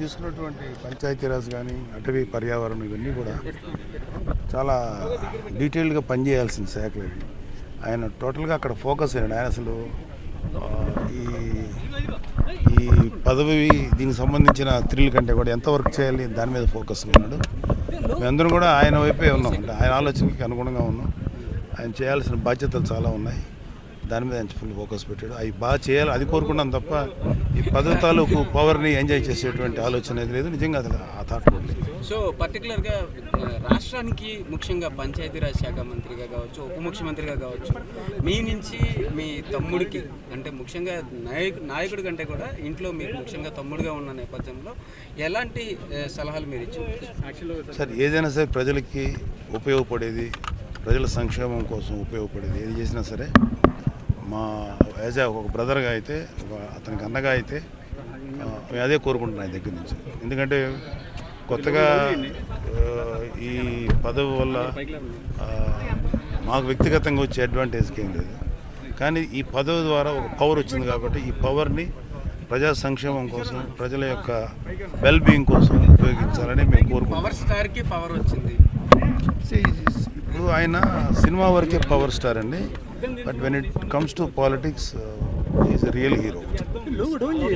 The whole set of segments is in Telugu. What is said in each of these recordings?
తీసుకున్నటువంటి పంచాయతీరాజ్ కానీ అటవీ పర్యావరణం ఇవన్నీ కూడా చాలా డీటెయిల్డ్గా పనిచేయాల్సిన శాఖలు ఇవి. ఆయన టోటల్గా అక్కడ ఫోకస్ అయ్యాడు. ఆయన అసలు ఈ పదవి దీనికి సంబంధించిన థ్రిల్ కంటే కూడా ఎంత వర్క్ చేయాలి దాని మీద ఫోకస్గా ఉన్నాడు. మేమందరం కూడా ఆయన వైపే ఉన్నాం, అంటే ఆయన ఆలోచనకి అనుగుణంగా ఉన్నాం. ఆయన చేయాల్సిన బాధ్యతలు చాలా ఉన్నాయి, దాని మీద ఆయన ఫుల్ ఫోకస్ పెట్టాడు. అవి బాగా చేయాలి అది కోరుకున్నాం తప్ప ఈ పదవి తాలూకు పవర్ని ఎంజాయ్ చేసేటువంటి ఆలోచన అనేది లేదు. నిజంగా అసలు ఆ థాట్ లేదు. సో పర్టికులర్గా రాష్ట్రానికి ముఖ్యంగా పంచాయతీరాజ్ శాఖ మంత్రిగా కావచ్చు, ఉప ముఖ్యమంత్రిగా కావచ్చు, మీ నుంచి మీ తమ్ముడికి అంటే ముఖ్యంగా నాయకుడి కంటే కూడా ఇంట్లో మీకు ముఖ్యంగా తమ్ముడుగా ఉన్న నేపథ్యంలో ఎలాంటి సలహాలు మీరు ఇచ్చారు? సార్ ఏదైనా సరే ప్రజలకి ఉపయోగపడేది, ప్రజల సంక్షేమం కోసం ఉపయోగపడేది ఏది చేసినా సరే మా యాజ్ ఒక బ్రదర్గా అయితే, అతనికి అన్నగా అయితే అదే కోరుకుంటున్నాను ఆయన దగ్గర నుంచి. ఎందుకంటే కొత్తగా ఈ పదవి వల్ల మాకు వ్యక్తిగతంగా వచ్చే అడ్వాంటేజ్కి ఏం లేదు, కానీ ఈ పదవి ద్వారా ఒక పవర్ వచ్చింది కాబట్టి ఈ పవర్ని ప్రజా సంక్షేమం కోసం, ప్రజల యొక్క వెల్ బీయింగ్ కోసం ఉపయోగించాలని మేము కోరుకుంటున్నాం. పవర్ స్టార్కి పవర్ వచ్చింది. ఇప్పుడు ఆయన సినిమా వరకే పవర్ స్టార్ అండి, but when it comes to politics is a real hero.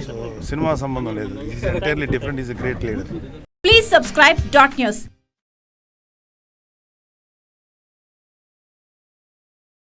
So cinema సంబంధం లేదు, is entirely different, is a great leader. Please subscribe .news.